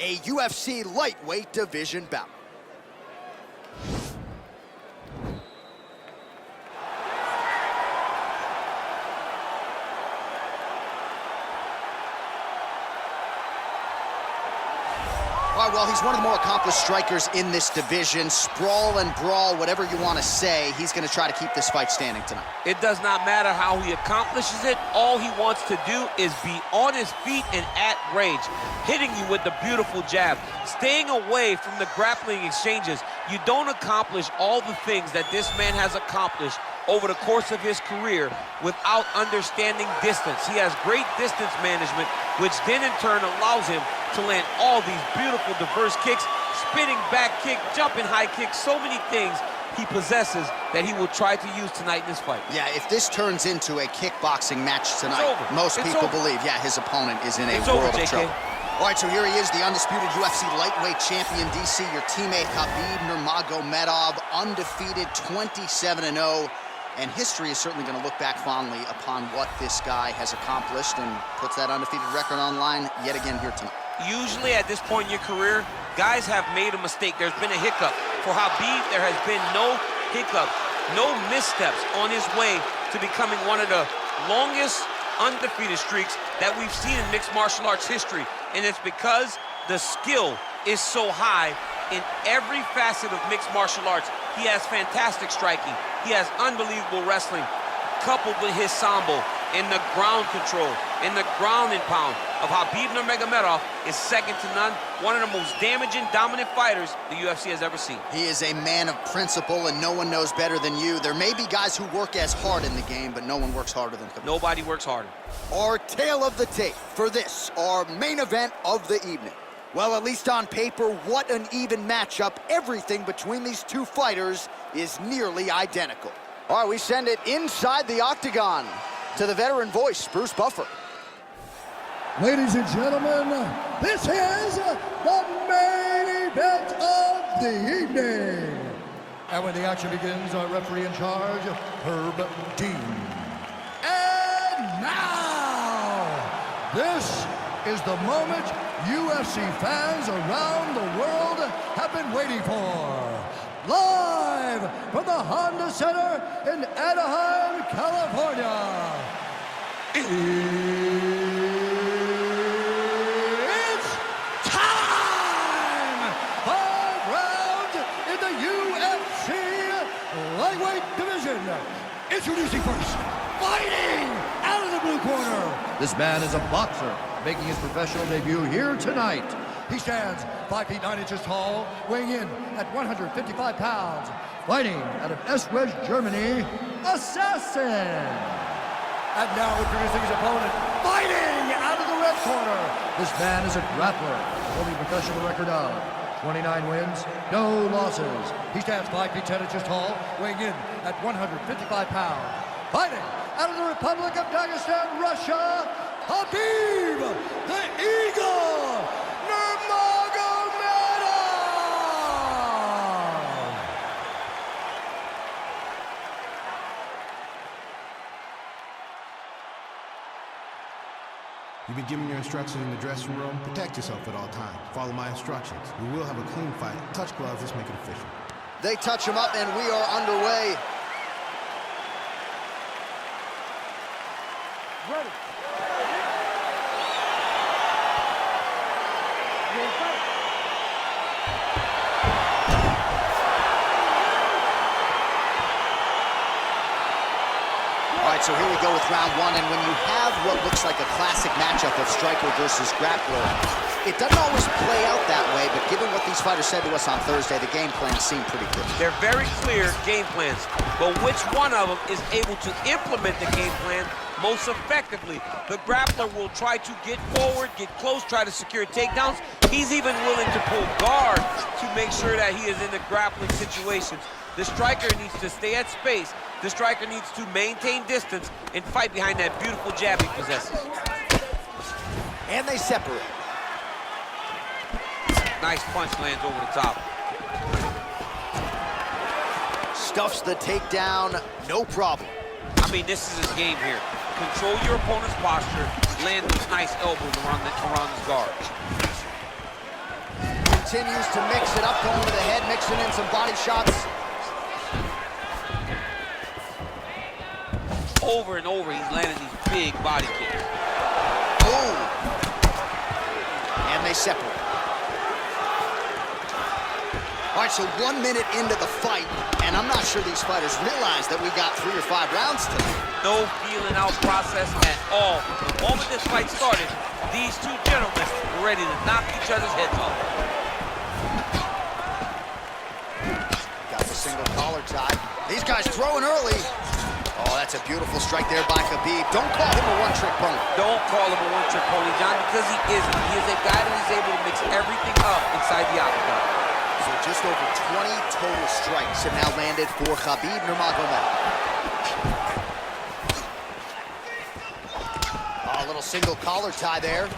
a UFC lightweight division bout. All right, well, he's one of the more accomplished strikers in this division. Sprawl and brawl, whatever you want to say, he's going to try to keep this fight standing tonight. It does not matter how he accomplishes it. All he wants to do is be on his feet and at range, hitting you with the beautiful jab, staying away from the grappling exchanges. You don't accomplish all the things that this man has accomplished over the course of his career without understanding distance. He has great distance management, which then in turn allows him to land all these beautiful, diverse kicks, spinning back kick, jumping high kick, so many things he possesses that he will try to use tonight in this fight. Yeah, if this turns into a kickboxing match tonight, most people believe, yeah, his opponent is in a world of trouble. All right, so here he is, the undisputed UFC lightweight champion, DC, your teammate Khabib Nurmagomedov, undefeated 27-0. And history is certainly going to look back fondly upon what this guy has accomplished and puts that undefeated record on line yet again here tonight. Usually at this point in your career, guys have made a mistake. There's been a hiccup. For Khabib, there has been no hiccup, no missteps on his way to becoming one of the longest undefeated streaks that we've seen in mixed martial arts history. And it's because the skill is so high in every facet of mixed martial arts. He has fantastic striking. He has unbelievable wrestling, coupled with his sambo and the ground control and the ground and pound of Khabib Nurmagomedov is second to none. One of the most damaging, dominant fighters the UFC has ever seen. He is a man of principle, and no one knows better than you. There may be guys who work as hard in the game, but no one works harder than Khabib. Nobody works harder. Our tale of the tape for this, our main event of the evening. Well, at least on paper, what an even matchup. Everything between these two fighters is nearly identical. All right, we send it inside the octagon to the veteran voice, Bruce Buffer. Ladies and gentlemen, this is the main event of the evening. And when the action begins, our referee in charge, Herb Dean. And now, this is the moment UFC fans around the world have been waiting for. Live from the Honda Center in Anaheim, California. It's time! 5 rounds in the UFC lightweight division. Introducing first, fighting out of the blue corner. This man is a boxer, making his professional debut here tonight. He stands 5 feet 9 inches tall, weighing in at 155 pounds. Fighting out of Eschwege, Germany, Assassin. And now introducing his opponent, fighting out of the red corner. This man is a grappler, holding a professional record of 29 wins, no losses. He stands 5 feet 10 inches tall, weighing in at 155 pounds. Fighting out of the Republic of Dagestan, Russia, Khabib, the Eagle, Nurmagomedov! You've been given your instructions in the dressing room. Protect yourself at all times. Follow my instructions. We will have a clean fight. Touch gloves, let's make it official. They touch him up, and we are underway. Ready. All right, so here we go with round one, and when you have what looks like a classic matchup of striker versus grappler, it doesn't always play out that way, but given what these fighters said to us on Thursday, the game plan seemed pretty clear. They're very clear game plans, but which one of them is able to implement the game plan most effectively? The grappler will try to get forward, get close, try to secure takedowns. He's even willing to pull guard to make sure that he is in the grappling situations. The striker needs to stay at space. The striker needs to maintain distance and fight behind that beautiful jab he possesses. And they separate. Nice punch lands over the top. Stuffs the takedown, no problem. I mean, this is his game here. Control your opponent's posture, land those nice elbows around his guard. continues to mix it up, going to the head, mixing in some body shots. Over and over, he's landing these big body kicks. Ooh. And they separate. All right, so 1 minute into the fight, and I'm not sure these fighters realize that we got 3 or 5 rounds tonight. No feeling out process at all. The moment this fight started, these two gentlemen were ready to knock each other's heads off. Got the single collar tie. These guys throwing early. Oh, that's a beautiful strike there by Khabib. Don't call him a one-trick pony. Don't call him a one-trick pony, John, because he isn't. He is a guy that is able to mix everything up inside the octagon. So just over 20 total strikes have now landed for Khabib Nurmagomedov. Oh, a little single collar tie there.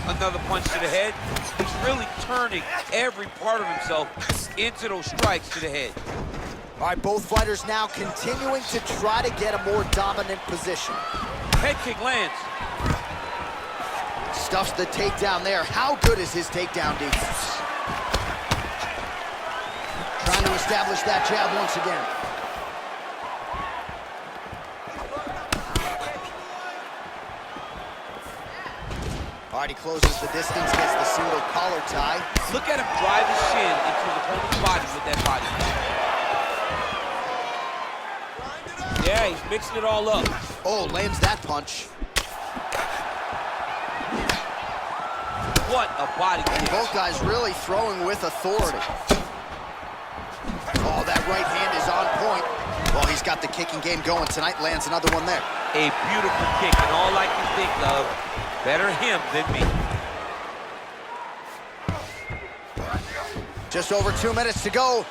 Another punch to the head. He's really turning every part of himself into those strikes to the head. All right, both fighters now continuing to try to get a more dominant position. Head kick lands. Stuffs the takedown there. How good is his takedown defense? Trying to establish that jab once again. All right, he closes the distance, gets the single collar tie. Look at him drive his shin into his opponent's body with that body. Yeah, he's mixing it all up. Oh, lands that punch. What a body kick. And both guys really throwing with authority. Oh, that right hand is on point. Well, he's got the kicking game going tonight. Lands another one there. A beautiful kick, and all I can think of, better him than me. Just over 2 minutes to go.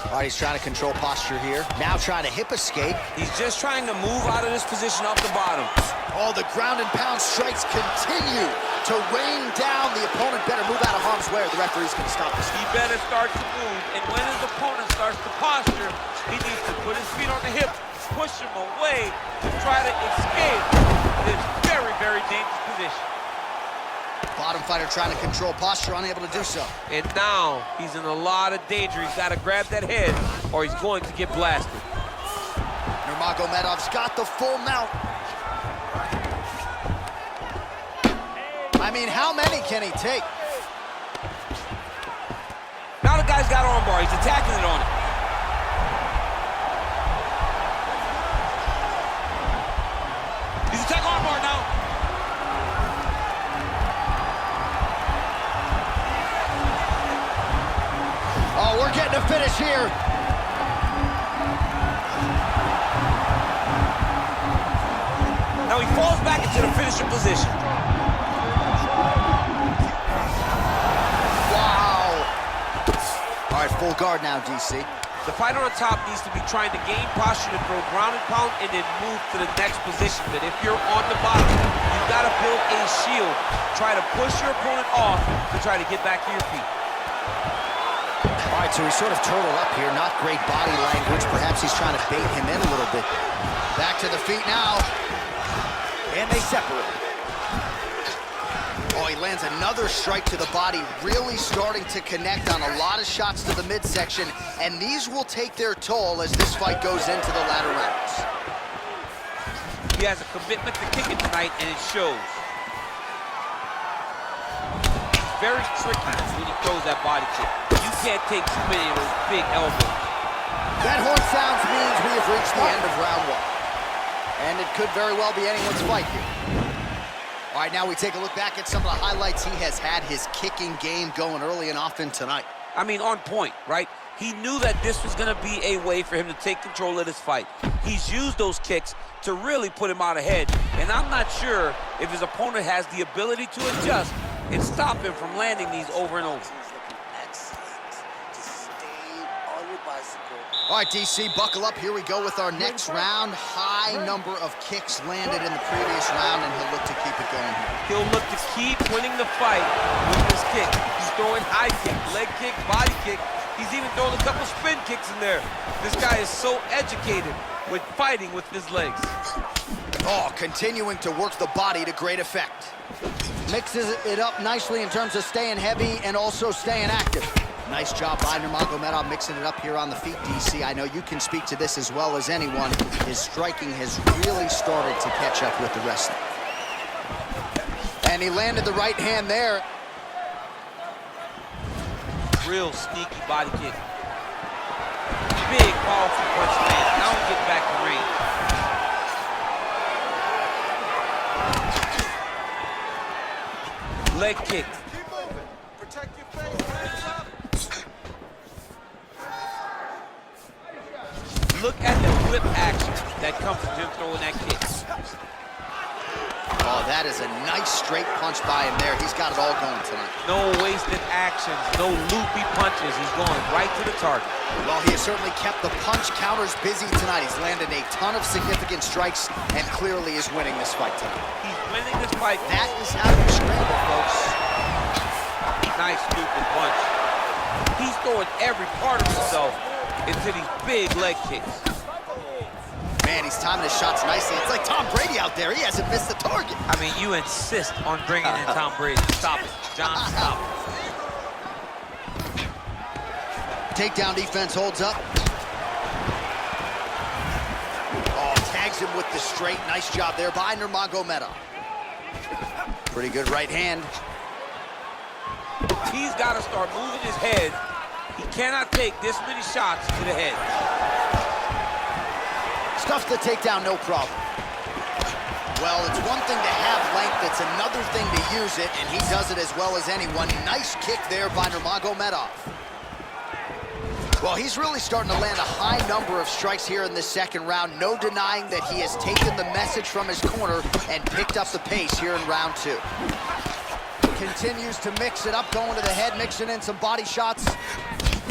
All right, he's trying to control posture here. Now trying to hip escape. He's just trying to move out of this position off the bottom. Oh, the ground and pound strikes continue to rain down. The opponent better move out of harm's way or the referee's going to stop this. He better start to move, and when his opponent starts to posture, he needs to put his feet on the hip, push him away to try to escape this very, very dangerous position. Bottom fighter trying to control posture, unable to do so. And now he's in a lot of danger. He's got to grab that head or he's going to get blasted. Nurmagomedov's got the full mount. I mean, how many can he take? Now the guy's got armbar. He's attacking it on it. He's attacking armbar now. Oh, we're getting a finish here. Now he falls back into the finishing position. Wow. All right, full guard now, DC. The fighter on top needs to be trying to gain posture to throw ground and pound and then move to the next position. But if you're on the bottom, you've got to build a shield. Try to push your opponent off to try to get back to your feet. All right, so he's sort of turtled up here. Not great body language. Perhaps he's trying to bait him in a little bit. Back to the feet now. And they separate. Oh, he lands another strike to the body, really starting to connect on a lot of shots to the midsection, and these will take their toll as this fight goes into the latter rounds. He has a commitment to kicking tonight, and it shows. It's very tricky when he throws that body kick. You can't take too many of those big elbows. That horn sounds means we have reached the end of round one. And it could very well be anyone's fight here. All right, now we take a look back at some of the highlights. He has had his kicking game going early and often tonight. I mean, on point, right? He knew that this was going to be a way for him to take control of this fight. He's used those kicks to really put him out ahead. And I'm not sure if his opponent has the ability to adjust and stop him from landing these over and over. All right, DC, buckle up. Here we go with our next round. High number of kicks landed in the previous round, and he'll look to keep it going here. He'll look to keep winning the fight with this kick. He's throwing high kick, leg kick, body kick. He's even throwing a couple spin kicks in there. This guy is so educated with fighting with his legs. Oh, continuing to work the body to great effect. Mixes it up nicely in terms of staying heavy and also staying active. Nice job by Nurmagomedov mixing it up here on the feet, DC. I know you can speak to this as well as anyone. His striking has really started to catch up with the wrestling. And he landed the right hand there. Real sneaky body kick. Big, powerful punch land. Now we get back to range. Leg kick. Keep moving. Protect your face. Hands up. Look at the whip action that comes from him throwing that kick. Oh, that is a nice straight punch by him there. He's got it all going tonight. No wasted actions, no loopy punches. He's going right to the target. Well, he has certainly kept the punch counters busy tonight. He's landed a ton of significant strikes and clearly is winning this fight tonight. He's winning this fight. That is how you scramble, folks. Nice looping punch. He's throwing every part of himself into these big leg kicks. Man, he's timing his shots nicely. It's like Tom Brady out there. He hasn't missed the target. I mean, you insist on bringing in Tom Brady. Stop it, John, stop it. Takedown defense holds up. Oh, tags him with the straight. Nice job there by Nurmagomedov. Pretty good right hand. He's got to start moving his head. He cannot take this many shots to the head. Stuffs the takedown, no problem. Well, it's one thing to have length, it's another thing to use it, and he does it as well as anyone. Nice kick there by Nurmagomedov. Well, he's really starting to land a high number of strikes here in this second round. No denying that he has taken the message from his corner and picked up the pace here in round 2. Continues to mix it up, going to the head, mixing in some body shots.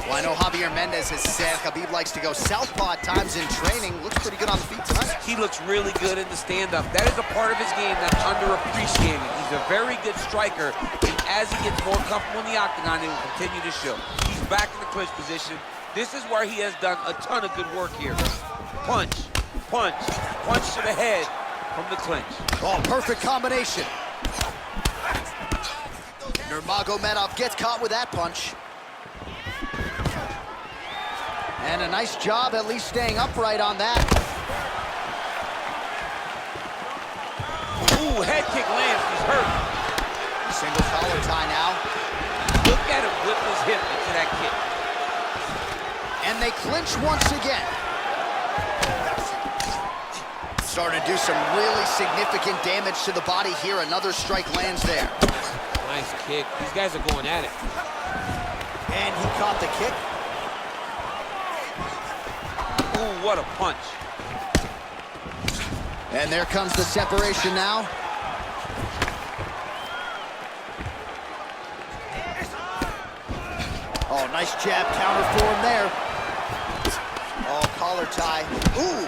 Well, I know Javier Mendez has said Khabib likes to go southpaw at times in training. Looks pretty good on the feet tonight. He looks really good in the stand-up. That is a part of his game that's underappreciated. He's a very good striker, and as he gets more comfortable in the octagon, he will continue to show. He's back in the clinch position. This is where he has done a ton of good work here. Punch, punch, punch to the head from the clinch. Oh, perfect combination. Nurmagomedov gets caught with that punch. And a nice job at least staying upright on that. Ooh, head kick lands, he's hurt. Single collar tie now. Look at him whip his hip into that kick. And they clinch once again. Starting to do some really significant damage to the body here. Another strike lands there. Nice kick. These guys are going at it. And he caught the kick. Ooh, what a punch. And there comes the separation now. Oh, nice jab counter for him there. Oh, collar tie. Ooh.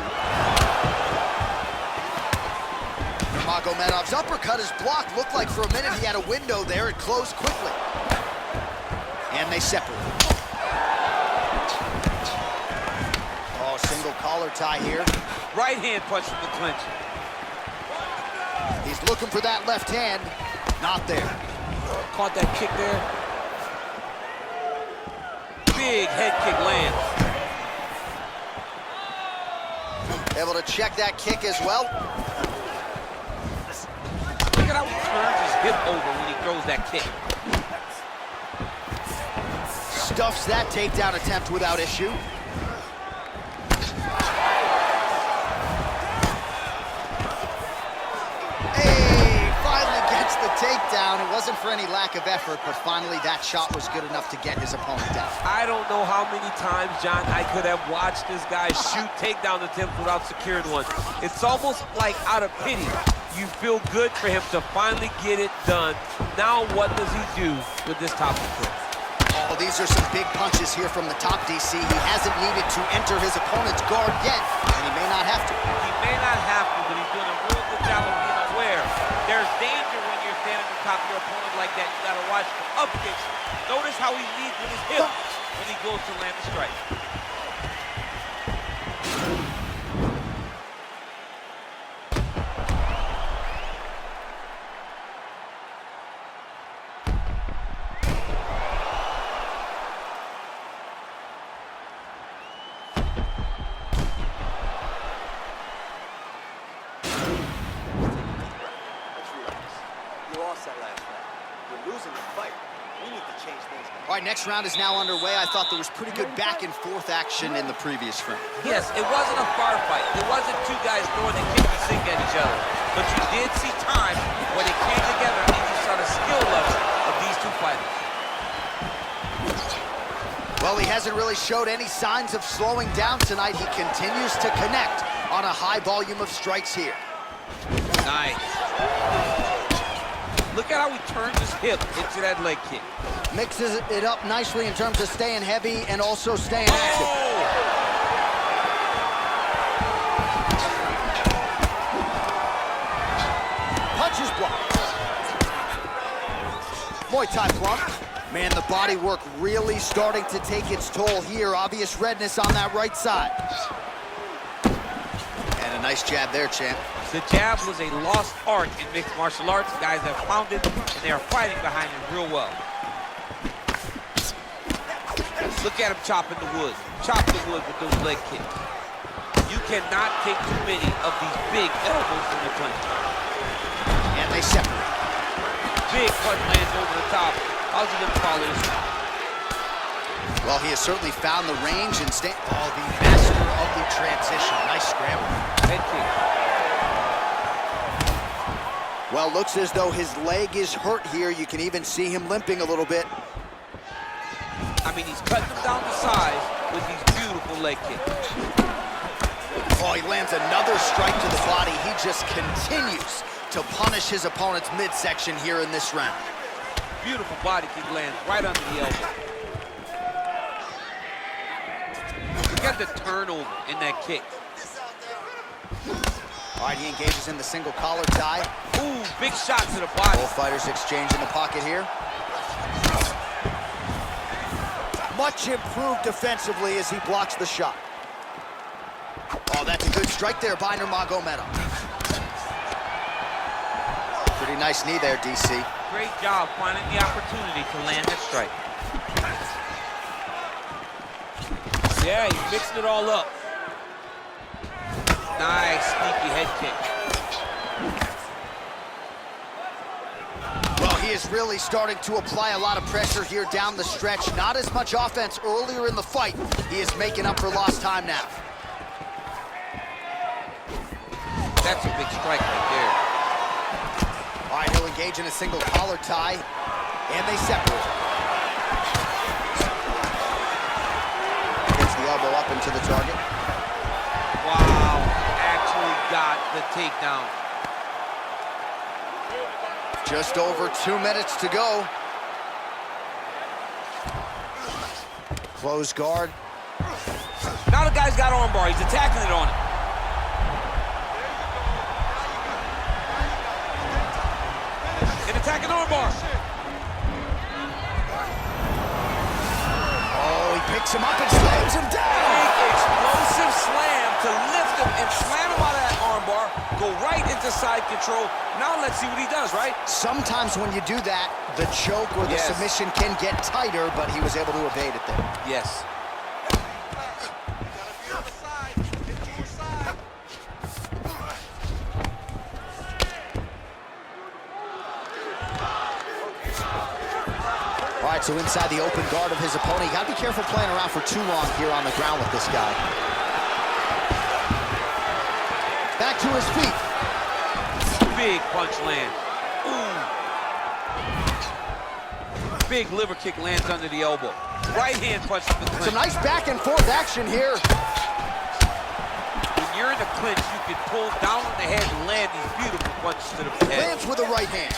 Nurmagomedov's uppercut is blocked. Looked like for a minute he had a window there. It closed quickly. And they separate. Oh, single collar tie here. Right hand punch from the clinch. He's looking for that left hand. Not there. Caught that kick there. Big head kick lands. Able to check that kick as well. Look at how he turns his hip over when he throws that kick. Stuffs that takedown attempt without issue. Takedown. It wasn't for any lack of effort, but finally that shot was good enough to get his opponent down. I don't know how many times, John, I could have watched this guy shoot takedown attempts without securing one. It's almost like out of pity. You feel good for him to finally get it done. Now what does he do with this top control? Oh, these are some big punches here from the top, DC. He hasn't needed to enter his opponent's guard yet, and he may not have to. He may not have to, but he's doing a real good job of being aware. There's danger when you're standing on top of your opponent like that. You gotta watch for up kicks. Notice how he leads with his hip when he goes to land the strike. You lost that last round. You're losing the fight. We need to change things. All right, next round is now underway. I thought there was pretty good back and forth action in the previous round. Yes, it wasn't a firefight. It wasn't two guys throwing the kitchen sink at each other. But you did see time where they came together and you saw the skill level of these two fighters. Well, he hasn't really showed any signs of slowing down tonight. He continues to connect on a high volume of strikes here. Nice. Look at how he turns his hip into that leg kick. Mixes it up nicely in terms of staying heavy and also staying active. Punches blocked. Muay Thai plump. Man, the body work really starting to take its toll here. Obvious redness on that right side. And a nice jab there, champ. The jab was a lost art in mixed martial arts. Guys have found it, and they are fighting behind it real well. Look at him chopping the wood. Chop the wood with those leg kicks. You cannot take too many of these big elbows in the punch. And they separate. Big punch lands over the top. How's he gonna follow this? Well, he has certainly found the range and the master of the transition. Nice scramble. Head kick. Well, looks as though his leg is hurt here. You can even see him limping a little bit. I mean, he's cutting them down to size with these beautiful leg kicks. Oh, he lands another strike to the body. He just continues to punish his opponent's midsection here in this round. Beautiful body kick lands right under the elbow. Look at the turnover in that kick. All right, he engages in the single collar tie. Ooh, big shot to the body. Both fighters exchange in the pocket here. Much improved defensively as he blocks the shot. Oh, that's a good strike there by Nurmagomedov. Pretty nice knee there, DC. Great job finding the opportunity to land that strike. Yeah, he's mixing it all up. Nice, sneaky head kick. Well, he is really starting to apply a lot of pressure here down the stretch. Not as much offense earlier in the fight. He is making up for lost time now. That's a big strike right there. All right, he'll engage in a single collar tie, and they separate. Gets the elbow up into the target. Wow, actually got the takedown. Just over 2 minutes to go. Close guard. Now the guy's got armbar. He's attacking it on him. And attacking armbar. Oh, he picks him up and slams him down. Big explosive slam to lift him and slam him out of that armbar. Go right into side control. Now let's see what he does, right? Sometimes when you do that, the choke or the submission can get tighter, but he was able to evade it there. Yes. All right, so inside the open guard of his opponent, you gotta be careful playing around for too long here on the ground with this guy. Back to his feet. Big punch land. Ooh. Big liver kick lands under the elbow. Right hand punch to the clinch. Some nice back and forth action here. When you're in the clinch, you can pull down on the head and land these beautiful punches to the head. Lands with the right hand.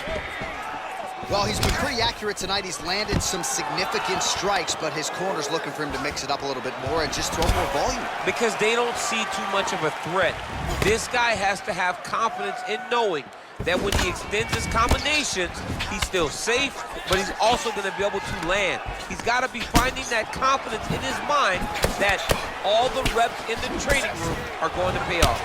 Well, he's been pretty accurate tonight. He's landed some significant strikes, but his corner's looking for him to mix it up a little bit more and just throw more volume. Because they don't see too much of a threat. This guy has to have confidence in knowing that when he extends his combinations, he's still safe, but he's also going to be able to land. He's got to be finding that confidence in his mind that all the reps in the training room are going to pay off.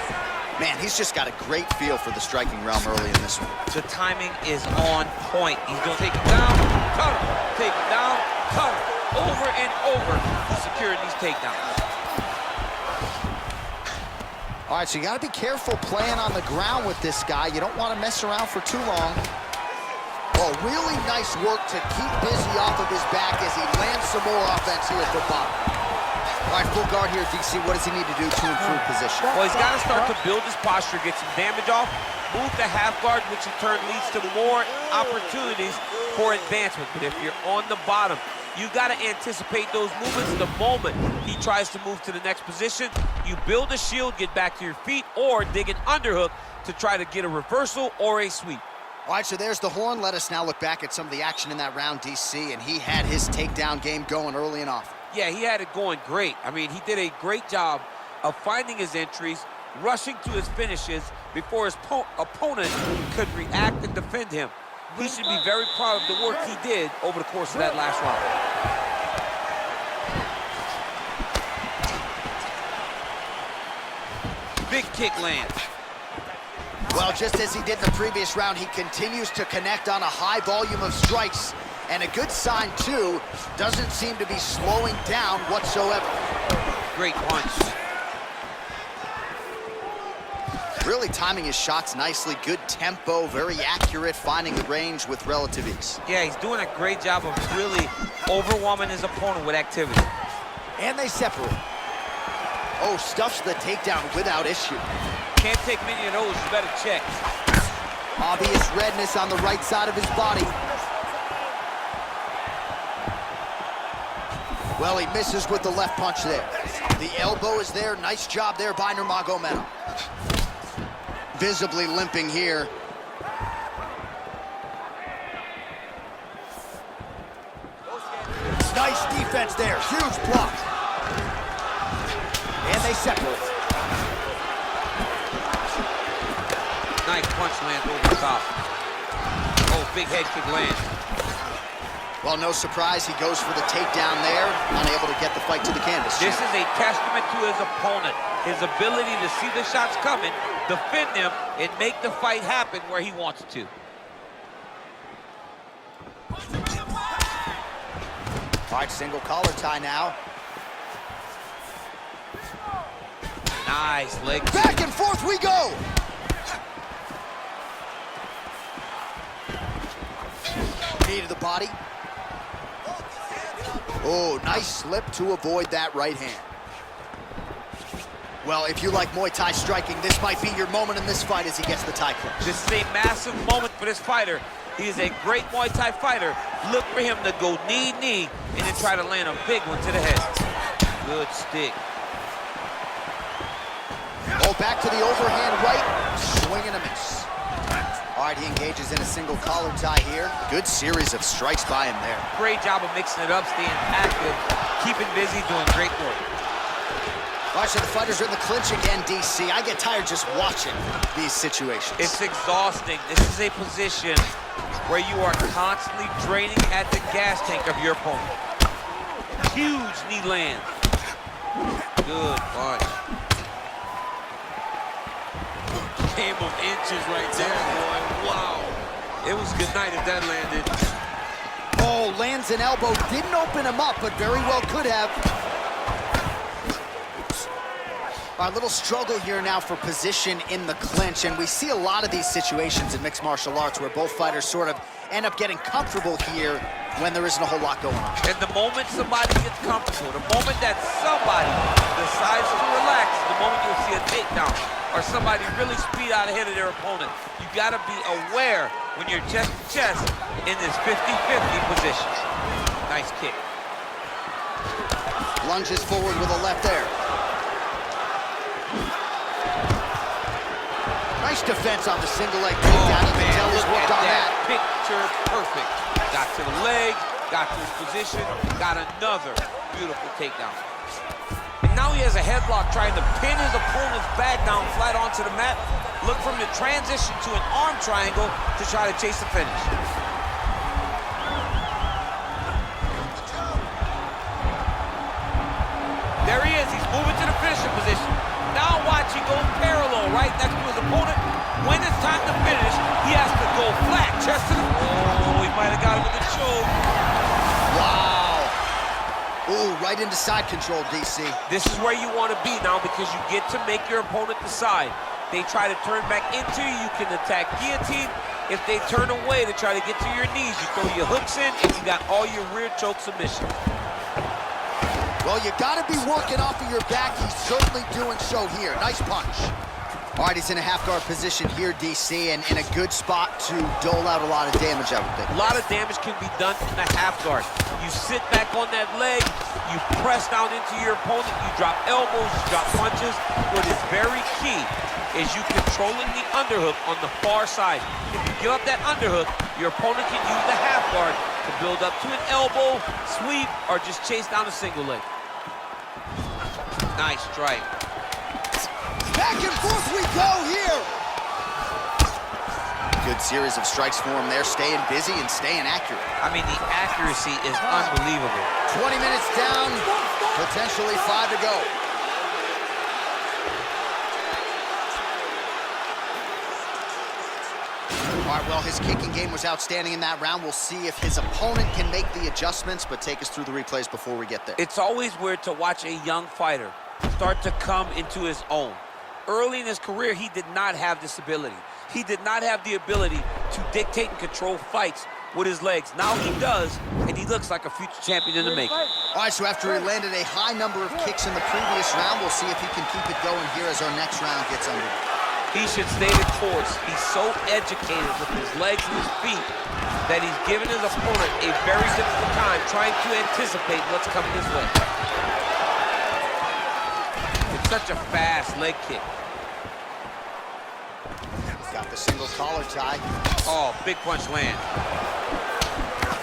Man, he's just got a great feel for the striking realm early in this one. The timing is on point. He's going to take it down, cut him, take it down, cut him, over and over, securing these takedowns. All right, so you got to be careful playing on the ground with this guy. You don't want to mess around for too long. Oh, really nice work to keep busy off of his back as he lands some more offense here at the bottom. All right, full guard here, DC. What does he need to do to improve position? Well, he's got to start to build his posture, get some damage off, move to half guard, which in turn leads to more opportunities for advancement. But if you're on the bottom, you got to anticipate those movements the moment he tries to move to the next position. You build a shield, get back to your feet, or dig an underhook to try to get a reversal or a sweep. All right, so there's the horn. Let us now look back at some of the action in that round, DC, and he had his takedown game going early and often. Yeah, he had it going great. I mean, he did a great job of finding his entries, rushing to his finishes before his opponent could react and defend him. He should be very proud of the work he did over the course of that last round. Big kick lands. Well, just as he did in the previous round, he continues to connect on a high volume of strikes. And a good sign, too, doesn't seem to be slowing down whatsoever. Great punch. Really timing his shots nicely. Good tempo, very accurate, finding the range with relative ease. Yeah, he's doing a great job of really overwhelming his opponent with activity. And they separate. Oh, stuffs the takedown without issue. Can't take many of those, you better check. Obvious redness on the right side of his body. Well, he misses with the left punch there. The elbow is there. Nice job there by Nurmagomedov. Visibly limping here. Nice defense there. Huge block. And they separate. Nice punch lands over the top. Oh, big head kick lands. Well, no surprise, he goes for the takedown there, unable to get the fight to the canvas. This is a testament to his opponent, his ability to see the shots coming, defend them, and make the fight happen where he wants it to. All right, single collar tie now. Nice leg. Back and forth we go! Knee to the body. Oh, nice slip to avoid that right hand. Well, if you like Muay Thai striking, this might be your moment in this fight as he gets the Thai clinch. This is a massive moment for this fighter. He is a great Muay Thai fighter. Look for him to go knee, and then try to land a big one to the head. Good stick. Oh, back to the overhand right. Swing and a miss. All right, he engages in a single collar tie here. Good series of strikes by him there. Great job of mixing it up, staying active, keeping busy, doing great work. All right, so the fighters are in the clinch again, DC. I get tired just watching these situations. It's exhausting. This is a position where you are constantly draining at the gas tank of your opponent. Huge knee land. Good punch. Game of inches right there, boy. Wow. It was good night if that landed. Oh, lands an elbow. Didn't open him up, but very well could have. Our little struggle here now for position in the clinch, and we see a lot of these situations in mixed martial arts where both fighters sort of end up getting comfortable here when there isn't a whole lot going on. And the moment somebody gets comfortable, the moment that somebody decides to relax, the moment you'll see a takedown or somebody really speed out ahead of their opponent. You gotta be aware when you're chest to chest in this 50-50 position. Nice kick. Lunges forward with a left there. Nice defense on the single leg takedown. You can tell he's worked on that. Picture perfect. Got to the leg, got to his position, got another beautiful takedown. And now he has a headlock trying to pin his opponent's back down flat onto the mat. Look for him to transition to an arm triangle to try to chase the finish. There he is, he's moving to the finishing position. Now watch, he goes parallel right next to his opponent. When it's time to finish, he has to go flat, chest to the... Oh, he might have got him with a choke. Wow. Ooh, right into side control, DC. This is where you want to be now because you get to make your opponent decide. They try to turn back into you. You can attack guillotine, If they turn away to try to get to your knees, you throw your hooks in, and you got all your rear choke submission. Well, you got to be working off of your back. He's certainly doing so here. Nice punch. All right, he's in a half-guard position here, DC, and in a good spot to dole out a lot of damage, I would think. A lot of damage can be done in the half-guard. You sit back on that leg, you press down into your opponent, you drop elbows, you drop punches. What is very key is you controlling the underhook on the far side. If you give up that underhook, your opponent can use the half-guard to build up to an elbow, sweep, or just chase down a single leg. Nice strike. Back and forth we go here. Good series of strikes for him there, staying busy and staying accurate. I mean, the accuracy is unbelievable. 20 minutes down, potentially 5 to go. All right, well, his kicking game was outstanding in that round. We'll see if his opponent can make the adjustments, but take us through the replays before we get there. It's always weird to watch a young fighter start to come into his own. Early in his career, he did not have this ability. He did not have the ability to dictate and control fights with his legs. Now he does, and he looks like a future champion in the making. All right, so after he landed a high number of kicks in the previous round, we'll see if he can keep it going here as our next round gets underway. He should stay the course. He's so educated with his legs and his feet that he's given his opponent a very difficult time trying to anticipate what's coming his way. It's such a fast leg kick. Got the single collar tie. Oh, big punch land.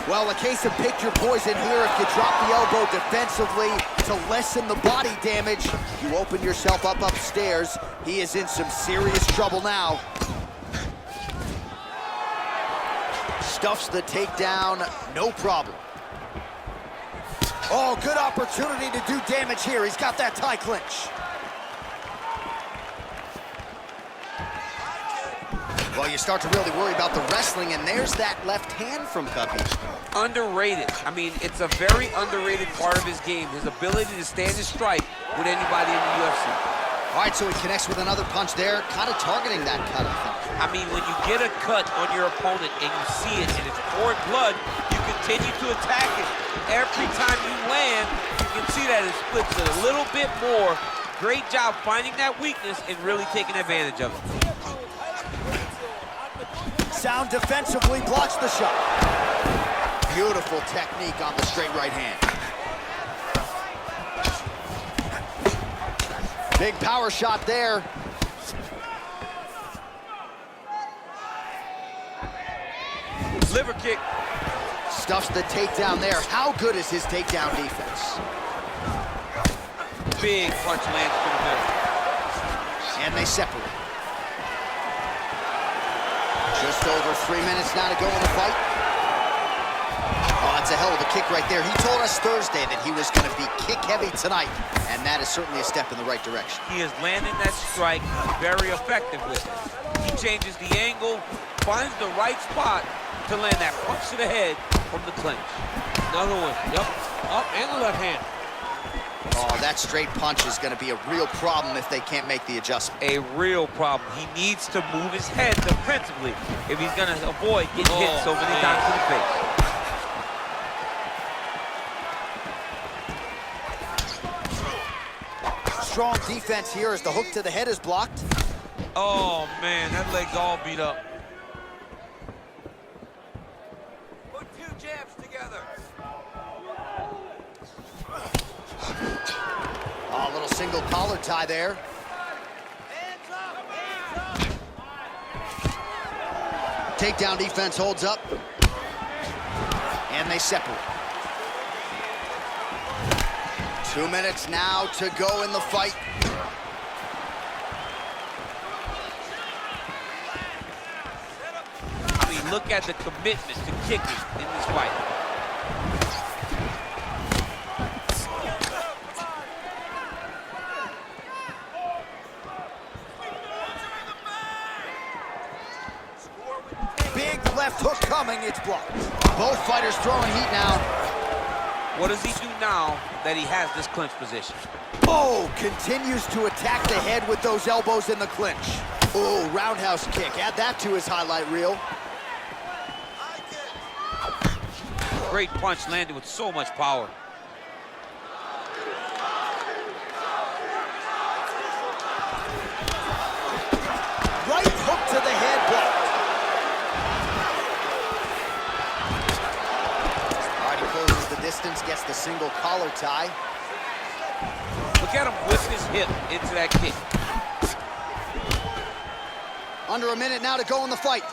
Well, a case of pick your poison here. If you drop the elbow defensively to lessen the body damage, you open yourself up upstairs. He is in some serious trouble now. Stuffs the takedown, no problem. Oh, good opportunity to do damage here. He's got that tie clinch. Well, you start to really worry about the wrestling, and there's that left hand from Khabib. Underrated. I mean, it's a very underrated part of his game, his ability to stand his strike with anybody in the UFC. All right, so he connects with another punch there, kind of targeting that cut, I think. I mean, when you get a cut on your opponent and you see it and it's pouring blood, you continue to attack it. Every time you land, you can see that it splits it a little bit more. Great job finding that weakness and really taking advantage of it. Sound defensively blocks the shot. Beautiful technique on the straight right hand. Big power shot there. Liver kick. Stuffs the takedown there. How good is his takedown defense? Big punch lands to the middle. And they separate. Just over 3 minutes now to go in the fight. Oh, that's a hell of a kick right there. He told us Thursday that he was going to be kick-heavy tonight, and that is certainly a step in the right direction. He is landing that strike very effective with it. He changes the angle, finds the right spot to land that punch to the head from the clinch. Another one. Yep. Up and the left hand. Oh, that straight punch is going to be a real problem if they can't make the adjustment. A real problem. He needs to move his head defensively if he's going to avoid getting hit so many times in the face. Strong defense here as the hook to the head is blocked. Oh, man, that leg's all beat up. Put two jabs together. Oh, a little single collar tie there. Hands up, hands up. Takedown defense holds up. And they separate. 2 minutes now to go in the fight. I mean, look at the commitment to kicking in this fight. Big left hook coming, it's blocked. Both fighters throwing heat now. What does he do now that he has this clinch position? Oh, continues to attack the head with those elbows in the clinch. Oh, roundhouse kick. Add that to his highlight reel. Great punch landed with so much power. Right hook to the head block. All right, he closes the distance, gets the single collar tie. Look at him whip his hip into that kick. Under a minute now to go in the fight.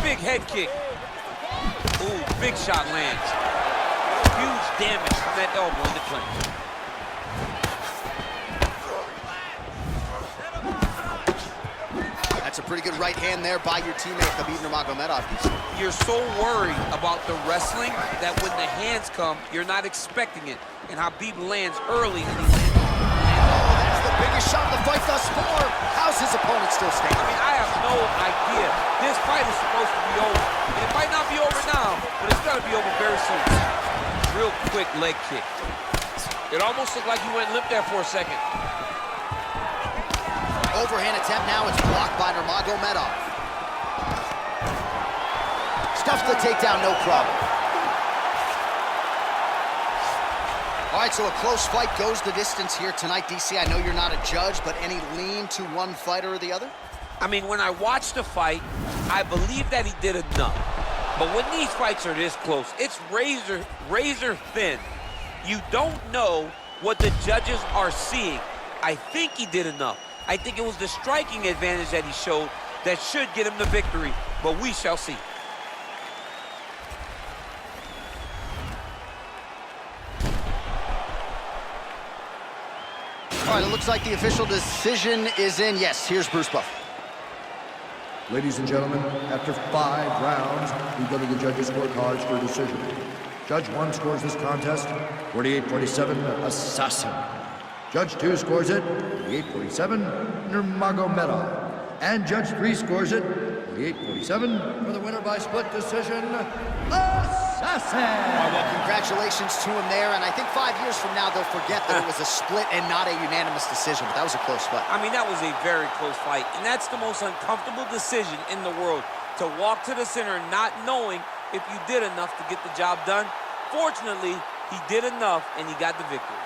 Big head kick. Ooh, big shot lands. Huge damage from that elbow in the clinch. That's a pretty good right hand there by your teammate, Khabib Nurmagomedov. You're so worried about the wrestling that when the hands come, you're not expecting it. And Khabib lands early, and he lands. Oh, that's the biggest shot of the fight thus far. How's his opponent still standing? I mean, I have no idea. This fight is supposed to be over. And it might not be over now, but it's got to be over very soon. Real quick leg kick. It almost looked like he went limp there for a second. Overhand attempt now, it's blocked by Nurmagomedov. Stuffs the takedown, no problem. All right, so a close fight goes the distance here tonight, DC. I know you're not a judge, but any lean to one fighter or the other? I mean, when I watched the fight, I believe that he did enough. But when these fights are this close, it's razor thin. You don't know what the judges are seeing. I think he did enough. I think it was the striking advantage that he showed that should get him the victory, but we shall see. All right, it looks like the official decision is in. Yes, here's Bruce Buff. Ladies and gentlemen, after 5 rounds, we go to the judges' scorecards for a decision. Judge 1 scores this contest 48-47, Assassin. Judge 2 scores it 48-47, Nurmagomedov. And Judge 3 scores it 48-47 for the winner by split decision, Assassin. Well, congratulations to him there, and I think 5 years from now they'll forget that it was a split and not a unanimous decision, but that was a close fight. I mean, that was a very close fight, and that's the most uncomfortable decision in the world, to walk to the center not knowing if you did enough to get the job done. Fortunately, he did enough, and he got the victory.